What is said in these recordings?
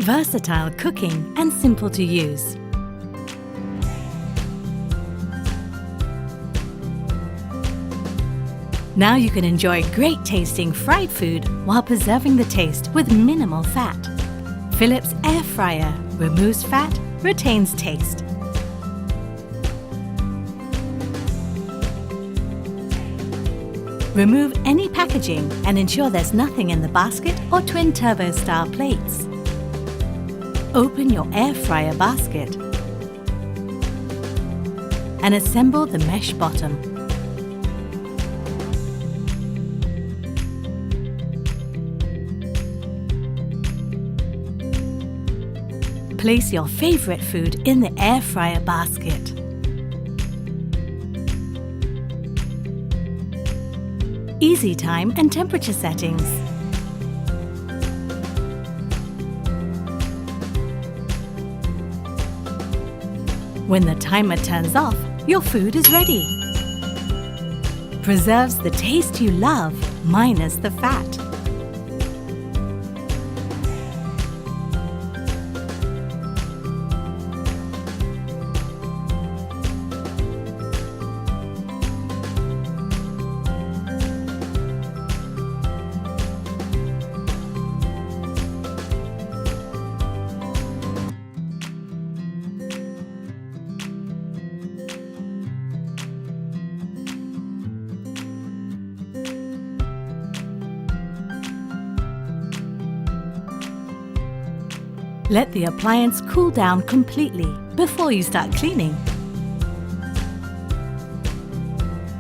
versatile cooking and simple to use. Now you can enjoy great tasting fried food while preserving the taste with minimal fat. Philips Air Fryer removes fat, retains taste. Remove any packaging and ensure there's nothing in the basket or Twin TurboStar plates. Open your air fryer basket and assemble the mesh bottom. Place your favorite food in the air fryer basket. Easy time and temperature settings. When the timer turns off, your food is ready. Preserves the taste you love, minus the fat. Let the appliance cool down completely before you start cleaning.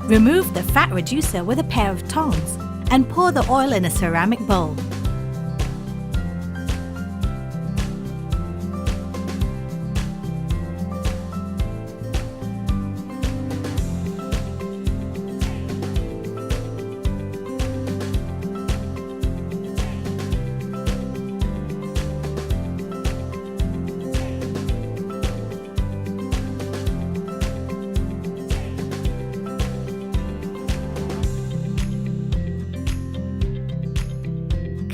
Remove the fat reducer with a pair of tongs and pour the oil in a ceramic bowl.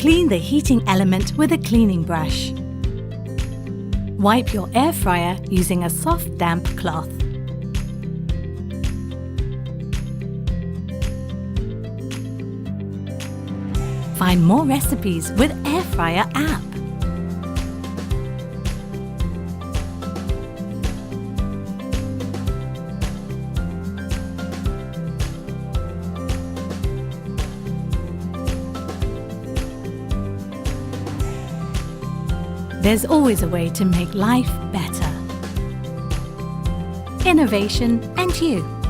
Clean the heating element with a cleaning brush. Wipe your air fryer using a soft, damp cloth. Find more recipes with Air Fryer app. There's always a way to make life better. Innovation and you.